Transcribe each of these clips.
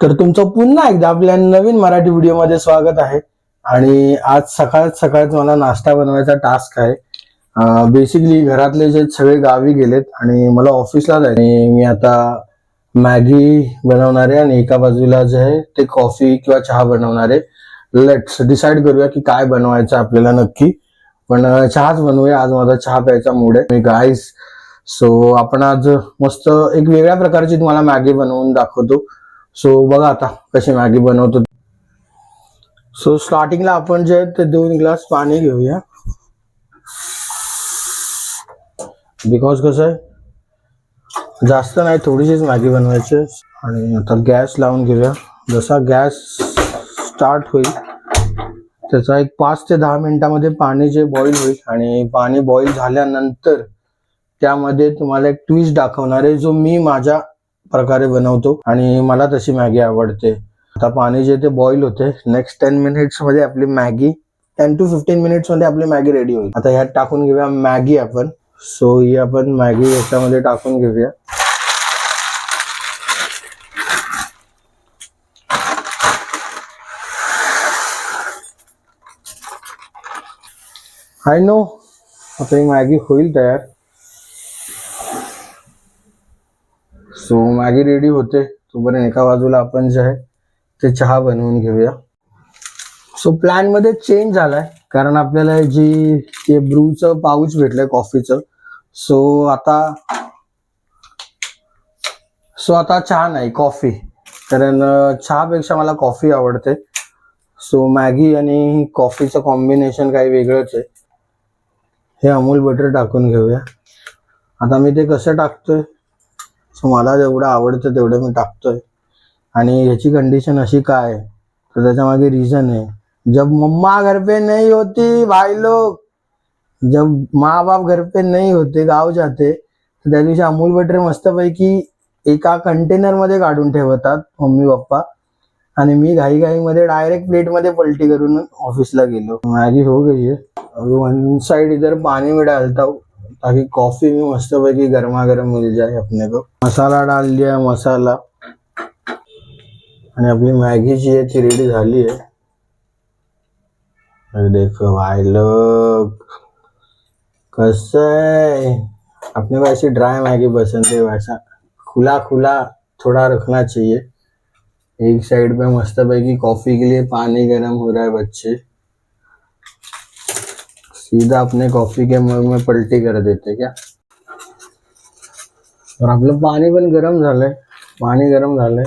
तर तुमचं पुन्हा एकदा आपल्या नवीन मराठी व्हिडिओमध्ये स्वागत आहे. आणि आज सकाळच मला नाश्ता बनवायचा टास्क आहे. बेसिकली घरातले जे सगळे गावी गेलेत आणि मला ऑफिसला जायचं आणि मी आता मॅगी बनवणार आहे आणि एका बाजूला जे आहे ते कॉफी किंवा चहा बनवणार आहे. लेट्स डिसाइड करूया की काय बनवायचं आपल्याला नक्की. पण चहाच बनवूया, आज माझा चहा प्यायचा मूड आहे गाईस. सो आपण आज मस्त एक वेगळ्या प्रकारची तुम्हाला मॅगी बनवून दाखवतो. सो बघा आता कशी मॅगी बनवतो. सो स्टार्टिंगला आपण जे ते 2 ग्लास पाणी घेऊया, बिकॉज कसं आहे जास्त नाही, थोडीशीच मॅगी बनवायची. आणि आता गॅस लावून घेऊया. जसा गॅस स्टार्ट होईल त्याचा एक 5 ते 10 मिनिटामध्ये पाणी जे बॉईल होईल आणि पाणी बॉईल झाल्यानंतर त्यामध्ये तुम्हाला एक ट्विस्ट दाखवणार आहे जो मी माझ्या प्रकारे बनवतो आणि मला तशी मॅगी आवडते. आता पाणी जे ते बॉईल होते, नेक्स्ट 10 मिनिट्स मध्ये आपली मॅगी 10 to 15 मिनिट्स मध्ये आपली मॅगी रेडी होईल. आता ह्यात टाकून घेऊया मॅगी आपण. सो ही आपण मॅगी याच्यामध्ये टाकून घेऊया. आय नो आता ही मॅगी होईल तयार. सो मॅगी रेडी होते तोपर्यंत एका बाजूला आपण जे आहे ते चहा बनवून घेऊया. सो प्लॅन मध्ये चेंज झालाय कारण आपल्याला जे ब्रूचं पाऊच भेटलंय कॉफीचं. सो आता चहा नाही, कॉफी. कारण चहापेक्षा मला कॉफी आवडते. सो मॅगी आणि कॉफीचं कॉम्बिनेशन काही वेगळंच आहे. हे अमूल बटर टाकून घेऊया. आता मी ते कसं टाकतोय, सो मला जेवढं आवडतं तेवढं मी टाकतोय. आणि ह्याची कंडिशन अशी काय आहे तर त्याच्या मागे रिझन आहे. जब मम्मा घर पे नहीं होती भाई लोग, जब माँ बाप घर पे नहीं होते, गाव जाते, तर त्या दिवशी अमूल बटर मस्तपैकी एका कंटेनर मध्ये काढून ठेवतात मम्मी पप्पा. आणि मी घाईमध्ये डायरेक्ट प्लेट मध्ये पलटी करून ऑफिसला गेलो. मॅगी हो गई है. अभी वन साइड इधर पानी में डालता हूँ ताकि कॉफी में मस्तपैकी गर्मा गर्म मिल जाए अपने को. मसाला डाल दिया, मसाला. आणि आपली मॅगी जी आहे ती रेडी झाली है. देखो भाई लोग कैसे है. अपने को ऐसी ड्राई मैगी पसंद है, वैसा खुला खुला थोड़ा रखना चाहिए. एक साइड पे मस्तपैकी कॉफी के लिए पानी गर्म हो रहा है बच्चे, सीधा अपने कॉफी के मग में पलटी कर देते क्या. और आपलं पाणी पण गरम झालंय. पाणी गरम झालंय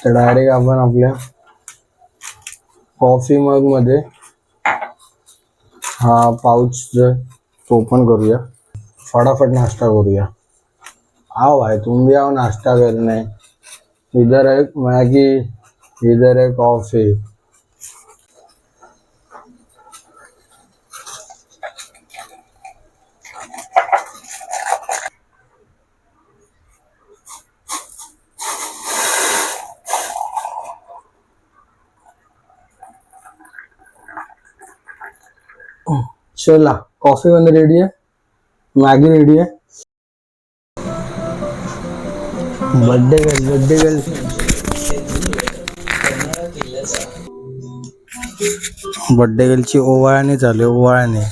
तर डायरेक्ट आपण आपल्या कॉफी मग मध्ये हा पाउच जो ओपन करूया. फटाफट नाश्ता करूया. आओ भाई तुम भी आओ नाश्ता करने. इधर है मैगी, इधर है कॉफी. चला कॉफी वन रेडी है, मॅगी रेडी है. बर्थडे गर्ल बर्थडे गर्लची ओवाळणी चालू आहे. ओवाळणी.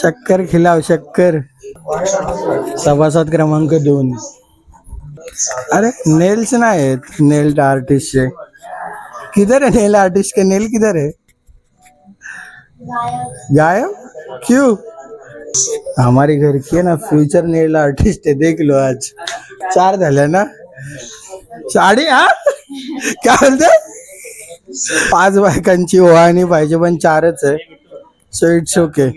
शक्कर खिलाव शक्कर. सभासद क्रमांक 2. अरे नेल्स नाही आहेत, नेल आर्टिस्टचे. किधर है नेल आर्टिस्ट के नेल, किधर है. गायब क्यों. हमारी घर की है ना फ्यूचर नेल आर्टिस्ट है, देख लो आज 4 झाल्या ना. साडी हा काय बोलते. 5 बायकांची ओवाळणी पाहिजे पण 4च आहे. So it's okay.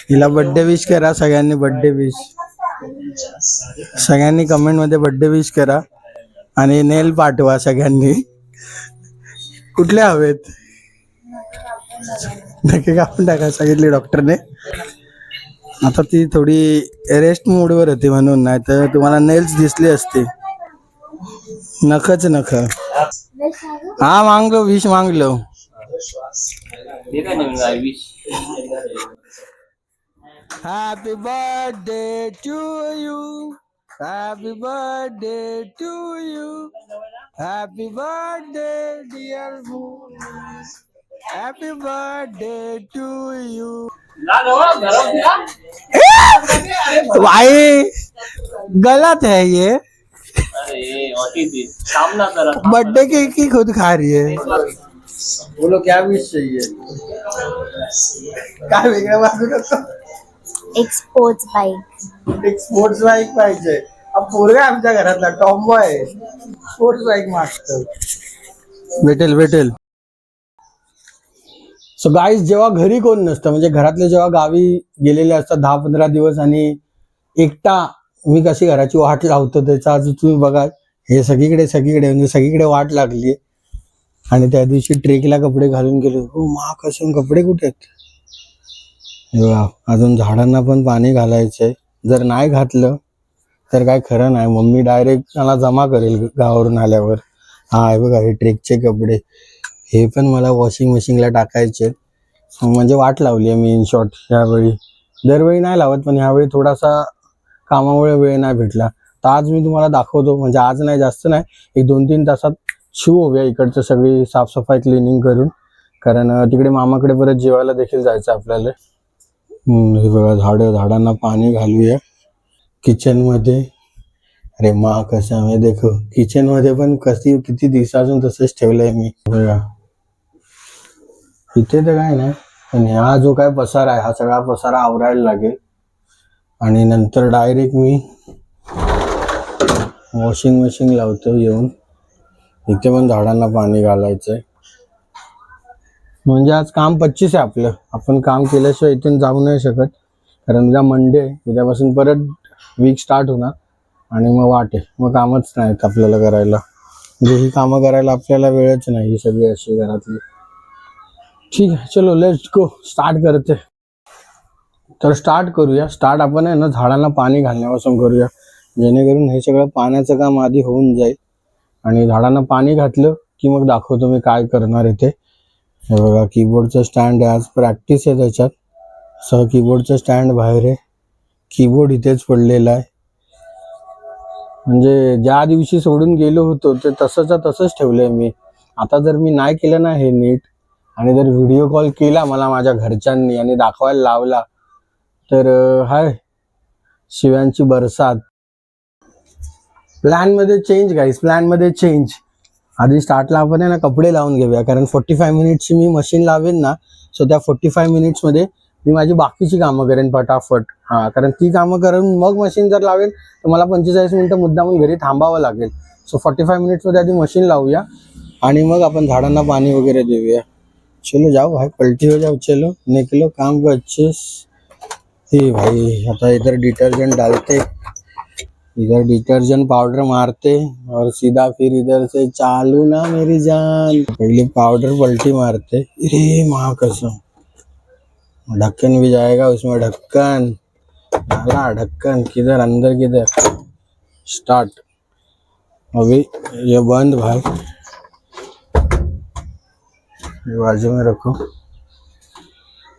हिला बर्थडे विश करा सगळ्यांनी. बर्थडे विश सगळ्यांनी कमेंट मध्ये बर्थडे विश करा आणि नेल पाठवा सगळ्यांनी. कुठले हवेत नक्की कापून टाका सांगितले डॉक्टरने. आता ती थोडी रेस्ट मूडवर होती म्हणून, नाही तर तुम्हाला नेल्स दिसली असते. नखच नख. हा मागलो विश मागलो. Happy birthday to you, Happy birthday to you. Happy birthday, dear moon. Happy birthday to you. भाई गलत है ये. बर्थडे केक ही खुद खा रही है. बोलो क्या विश चाहिए. काय वेगळं वाजू नको. एक स्पोर्ट्स बाईक. एक स्पोर्ट्स बाईक पाहिजे. पोरगा आमच्या घरातला टॉम्बो आहे. स्पोर्ट्स बाईक मागतो. भेटेल भेटेल. सो गाईज जेव्हा घरी कोण नसतं म्हणजे घरातले जेव्हा गावी गेलेले असतात 10-15 दिवस आणि एकटा मी कशी घराची वाट लावतो त्याचा आज तुम्ही बघा. हे सगळीकडे म्हणजे सगळीकडे वाट लागली. आणि त्या दिवशी ट्रेकला कपडे घालून गेलो. हो मा कसून कपडे कुठे आहेत. अजून झाडांना पण पाणी घालायचंय. जर नाही घातलं तर काय खरं नाही. मम्मी डायरेक्ट मला जमा करेल गावावरून आल्यावर. हा हे बघा हे ट्रेकचे कपडे. हे पण मला वॉशिंग मशीनला टाकायचे. म्हणजे वाट लावली आहे मी इन शॉर्ट ह्यावेळी. दरवेळी नाही लावत पण ह्यावेळी थोडासा कामामुळे वेळ नाही भेटला. तर आज मी तुम्हाला दाखवतो. म्हणजे आज नाही जास्त नाही एक 2-3 तासात शिव होऊया इकडचं सगळी साफसफाई क्लिनिंग करून. कारण तिकडे मामाकडे परत जेवायला देखील जायचं आपल्याला. हे बघा झाडांना पाणी घालूया. किचन मध्ये अरे मा कसं आहे देखो. किचन मध्ये पण किती दिवसापासून तसंच ठेवलंय मी. बघा इथे तर काय नाही पण हा जो काय पसारा आहे हा सगळा पसारा आवरायला लागेल. आणि नंतर डायरेक्ट मी वॉशिंग मशीन लावतो येऊन. इथे पण झाडांना पाणी घालायचंय. म्हणजे आज काम 25 आहे आपलं. आपण काम केल्याशिवाय इथून जाऊ नाही शकत. कारण उद्या मंडे उद्यापासून परत वीक स्टार्ट होणार. आणि मग वाट आहे मग कामच नाहीत आपल्याला करायला. म्हणजे ही कामं करायला आपल्याला वेळच नाही ही सगळी अशी घरातली. ठीक आहे चलो लेट्स गो. स्टार्ट करते. तर स्टार्ट करूया. स्टार्ट आपण आहे ना झाडांना पाणी घालण्यापासून करूया. जेणेकरून हे सगळं पाण्याचं काम आधी होऊन जाईल. आणि झाडांना पाणी घातलं की मग दाखवतो मी काय करणार आहे ते. हे बघा कीबोर्डचं स्टँड आहे. आज प्रॅक्टिस आहे त्याच्यात. कीबोर्डचं स्टँड बाहेर आहे. कीबोर्ड इथेच पडलेला आहे. म्हणजे ज्या दिवशी सोडून गेलो होतो ते तसंच ठेवलंय मी. आता जर मी नाही केलं ना हे नीट आणि जर व्हिडिओ कॉल केला मला माझ्या घरच्यांनी आणि दाखवायला लावला तर हाय शिव्यांची बरसात. प्लॅन मध्ये चेंज गाईस. प्लॅन मध्ये चेंज. आधी स्टार्टला आपण आहे ना कपडे लावून घेऊया. कारण 45 मिनिट्सची मी मशीन लावेन ना. सो त्या 45 मिनिट्समध्ये मी माझी बाकीची कामं करेन फटाफट. कारण ती कामं करून मग मशीन जर लावेल तर मला 45 मिनिटं मुद्दामून घरी थांबावं लागेल. सो 45 मिनिट्समध्ये आधी मशीन लावूया आणि मग आपण झाडांना पाणी वगैरे देऊया. चलो जाओ भाई पलटी हो जाओ. चलो निकलो काम को अच्छे. हे भाई आता इधर डिटर्जेंट डालते. इधर डिटर्जेंट पाउडर मारते और सीधा फिर इधर से चालू ना मेरी जान. पहले पाउडर पलटी मारते. अरे माँ कसम ढक्कन भी जाएगा उसमें. ढक्कन डाला. ढक्कन किधर अंदर किधर. स्टार्ट. अभी ये बंद भाई. ये बाजू में रखो.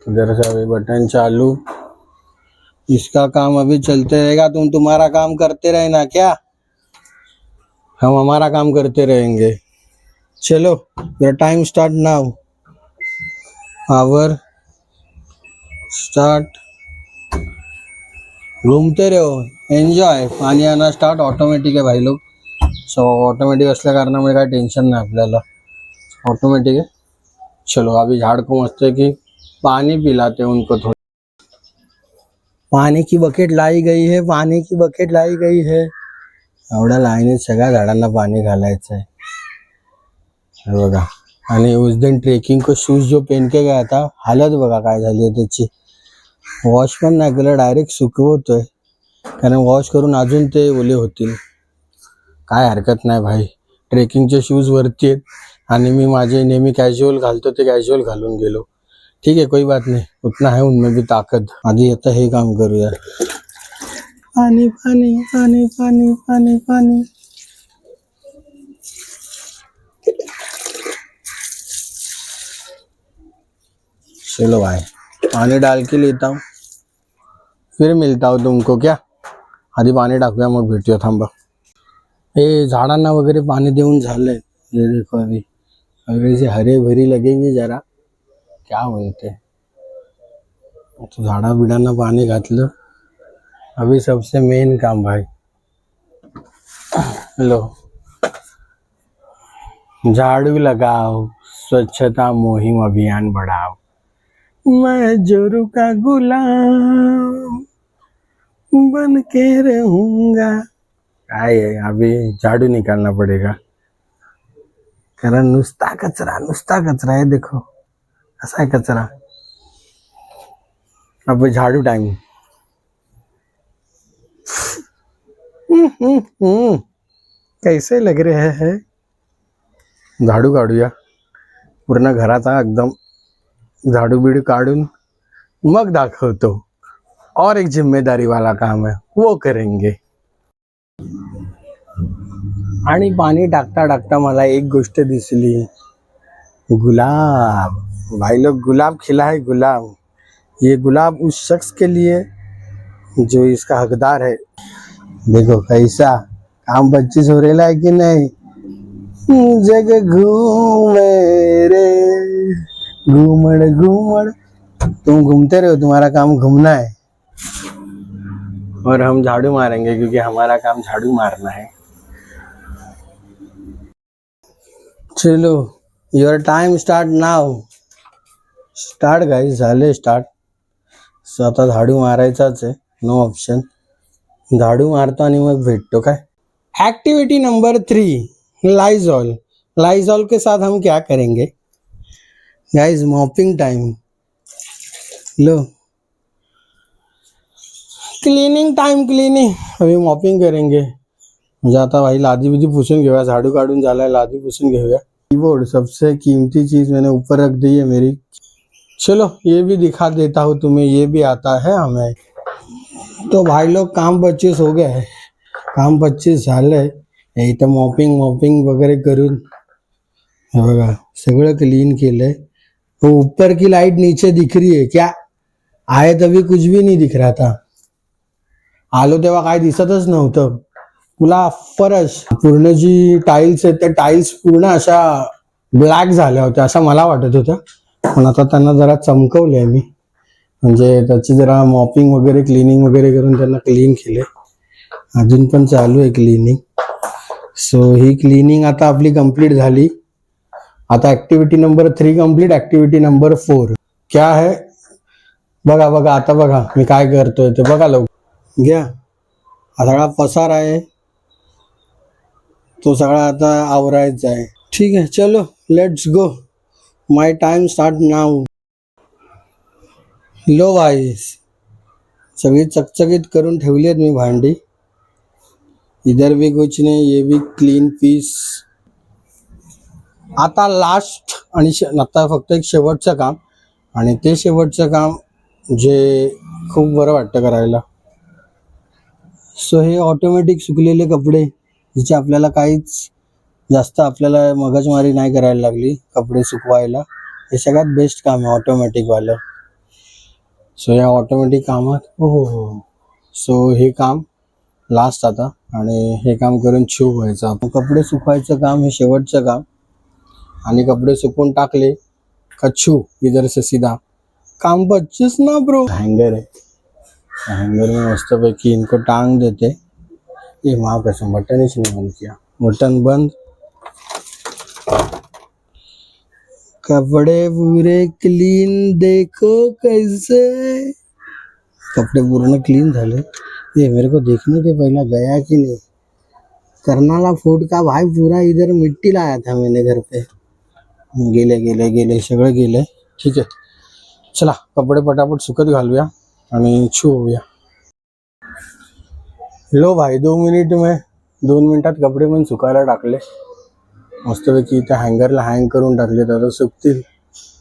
इधर से अभी बटन चालू. इसका काम अभी चलते रहेगा. तुम्हारा काम करते रहना क्या. हम हमारा काम करते रहेंगे. चलो your time start now. Our start. घूमते रहो एन्जॉय. पाणी आना स्टार्ट. ऑटोमॅटिक आहे भाई लोग. सो ऑटोमॅटिक असल्या कारणामुळे काय टेन्शन नाही आपल्याला. ऑटोमॅटिक है. चलो अभी झाड़ को मस्त है कि पानी पिलाते हैं उनको थोड़ा. पानी की बकेट लाई गई है. पानी की बकेट लाई गई है. एवढ्या लाईनीत सगळ्या झाडांना पाणी घालायचं आहे. बघा. आणि उस दिन ट्रेकिंग को शूज जो पहन के गया था हालत बघा काय झाली आहे त्याची. वॉश पण नाही केलं डायरेक्ट सुकवतोय. कारण वॉश करून अजून ते ओले होतील. काय हरकत नाही भाई. ट्रेकिंगचे शूज वरती आहेत आणि मी माझे नेहमी कॅज्युअल घालतो ते कॅज्युअल घालून गेलो. ठीक है कोई बात नहीं. उतना है उनमें भी ताकत. आधी आता हे काम करूया. पाणी पाणी पाणी पाणी पाणी पाणी. चलो भाई पानी डाल के लेता हूँ फिर मिलता हूँ तुमको. क्या आधी पाणी टाकूया मग भेटूया, थांबा. हे झाडांना वगैरे पाणी देऊन झालंय. ये देखो अभी अभी से हरे भरी लगेंगे जरा, क्या बोलते. झाडा बिडांना पाणी घातलं. अभी सबसे मेन काम भाई. लो, झाड़ू लगाओ, स्वच्छता मुहिम अभियान बढ़ाओ, मैं जोरू का गुलाम बन के रहूंगा. काय है, अभी झाड़ू निकालना पड़ेगा, कारण नुसता कचरा है. देखो असा है कचरा. अब झाड़ू टाइम. कैसे लग रहे हैं. झाडू काढूया पूर्ण घराचा एकदम, झाडू बिडू काढून मग दाखवतो. और एक जिम्मेदारी वाला काम है, वो करेंगे. आणि पाणी टाकता टाकता मला एक गोष्ट दिसली. गुलाब. भाई लोग, गुलाब खिला है. गुलाब, ये गुलाब उस शख्स के लिए जो इसका हकदार है. देखो कैसा काम 25 हो रहा है कि नहीं. जग घूमे रे घूमड़ घूमड़. तुम घूमते रहो, तुम्हारा काम घूमना है, और हम झाड़ू मारेंगे क्योंकि हमारा काम झाड़ू मारना है. चलो, your time start now. Start guys, झाले स्टार्ट. सो आता झाडू मारायचाच आहे, नो ऑप्शन. झाडू मारतो आणि मग भेटतो. काय ऍक्टिव्हिटी नंबर 3, लाइजॉल. लाइजॉल के साथ हम क्या करेंगे guys, mopping time. Low, cleaning time, cleaning. अभी मॉपिंग करेंगे. म्हणजे आता भाई लादी बिदी पुसून घेऊया. झाडू काढून झालाय, लादी पुसून घेऊया. कीबोर्ड सबसे कीमती चीज मैंने ऊपर रख दी है मेरी. चलो ये भी दिखा देता हूँ तुम्हें, ये भी आता है हमें. तो भाई लोग काम 25 हो गए है. काम 25 झालंय. इथं मॉपिंग वगैरे करून हे बघा सगळं क्लीन केलंय. तो ऊपर की लाइट नीचे दिख रही है क्या. आए तभी कुछ भी नहीं दिख रहा था. आलो तेव्हा काय दिसतच नव्हतं. तुला फरश पूर्ण जी टाइल्स आहेत त्या टाइल्स पूर्ण अशा ब्लॅक झाल्या होत्या असं मला वाटत होतं. पण आता त्यांना जरा चमकवलंय मी, म्हणजे त्याची जरा मॉपिंग वगैरे क्लिनिंग वगैरे करून त्यांना क्लीन केले. अजून पण चालू आहे क्लिनिंग. सो ही क्लिनिंग आता आपली कंप्लीट झाली. आता activity number 3 complete. Activity number 4 क्या है बघा बघा. आता बघा मी काय करतोय ते बघा. लवकर घ्या. हा सगळा पसार आहे, तो सगळा आता आवरायचा आहे. ठीक आहे, चलो let's go. My time start now. लो वाईस, सगळी चकचकीत करून ठेवली आहेत मी भांडी. इधर भी कुछ नाही, ये भी क्लीन पीस. आता लास्ट आणि आता फक्त एक शेवटचं काम, आणि ते शेवटचं काम जे खूप बरं वाटतं करायला. सो हे ऑटोमॅटिक सुकलेले कपडे, जिचे आपल्याला काहीच जास्त आपल्याला मगजमारी नाही करायला लागली कपडे सुकवायला. हे सगळ्यात बेस्ट काम आहे ऑटोमॅटिकवालं. सो या ऑटोमॅटिक कामात हो सो हे काम लास्ट आता, आणि हे काम करून छू व्हायचं. आपण कपडे सुकवायचं काम हे शेवटचं काम, आणि कपडे सुकवून टाकले का छू इधर से सीधा काम 25 ना ब्रो. हैंगर है, हैंगर में मस्त पैकी इनको टांग देते. ये माँ कसम बटन ही नहीं बंद किया. बटन बंद. कपड़े पूरे क्लीन, देखो कैसे कपड़े पूर्ण क्लीन झाले. ये मेरे को देखने के पहला गया कि नहीं. करनाला फूड का भाई पूरा इधर मिट्टी लाया था मैंने घर पे. गेले गेले गेले सगळं गेले. ठीक आहे, चला कपडे पटापट सुकत घालूया आणि छू होऊया. लो भाई 2 मिनिटात कपडे पण सुकायला टाकले मस्तपैकी. इथे हँगरला हँग करून टाकले, आता सुकतील.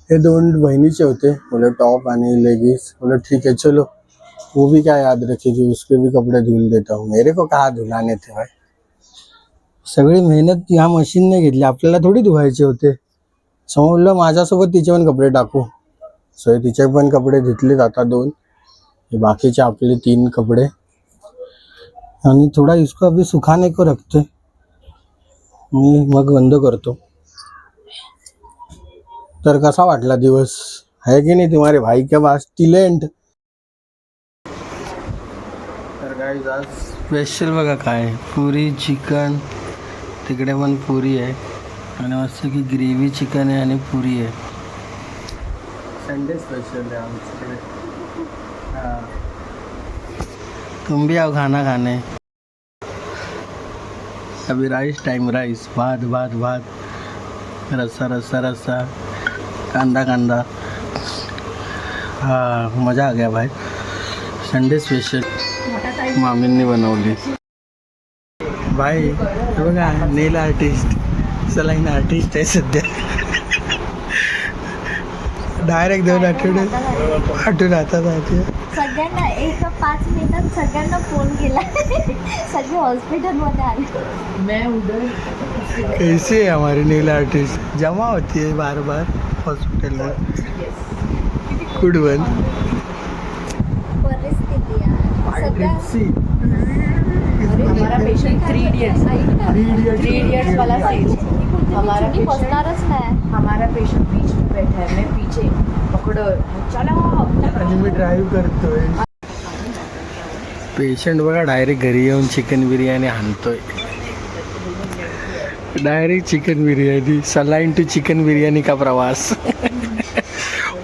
हे 2 बहिणीचे होते, बोले टॉप आणि लेगिंग्स. बोले ठीक है चलो, वो भी क्या याद रखेगी, उसके भी कपड़े धुल देता हूँ. मेरे को कहाँ धुलाने थे भाई. सगळी मेहनत ह्या मशीनने घेतली, आपल्याला थोडी धुवायचे होते. समजलं माझ्यासोबत तिचे पण कपडे टाकू. सो तिचे पण कपडे धुतलेत आता 2. हे बाकीचे आपले 3 कपडे. आणि थोड़ा इसको अभी सुखाने को रखते, मी मग बंद करतो. तर कसा वाटला दिवस, है की नाही तुम्हारे भाई के पास टॅलेंट. तर गाईज आज स्पेशल बघा काय, पुरी चिकन, तिकडे पण पुरी आहे आणि मस्त की ग्रेव्ही चिकन आहे आणि पुरी आहे. संडे स्पेशल है आमच्याकडे. हाँ, तुम भी आओ खाना खाने. अभी राइस टाइम, राइस, भात भात भात, रस्सा रस्सा रस्सा, कांदा कांदा. हाँ मज़ा आ गया भाई. संडे स्पेशल मामींनी बनवली. भाई हे बघा, नेल आर्टिस्ट, सलाईन आर्टिस्ट आहे सध्या. डायरेक्ट 2 आठवडे पाठवून आता जाते. सगळ्यांना एक 5 मिनिटात सगळ्यांना फोन केला. सगळे हॉस्पिटलमध्ये आले. मैं उधर कैसे है हमारी नेल आर्टिस्ट, जमा होती है बार बार हॉस्पिटल में. Good one. परिस्थिती आहे सध्या. हमारा पेशेंट 3 इडियट्स वाला सीन. हमारा बसणारच नाही. हमारा पेशेंट बीच में बैठा है, मैं पीछे पकड़ो, चलो. आणि मी ड्राईव्ह करतोय. पेशंट बघा डायरेक्ट घरी येऊन चिकन बिर्याणी आणतोय. Direct chicken biryani, saline to chicken biryani का प्रवास.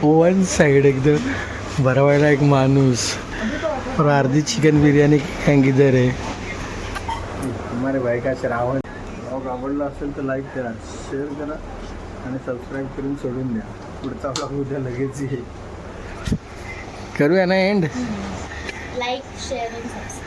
वन साइड एकदम भरवायला एक माणूस और अर्धी चिकन बिर्याणी किधर आहे. हमारे भाई का श्रावण. ब्लॉग आवडला असेल तर लाईक करा, शेअर करा आणि सबस्क्राईब करून सोडून द्या. पुढचा ब्लॉग उद्या लगेच येईल. करूया ना एंड. लाईक शेअर आणि सबस्क्राईब.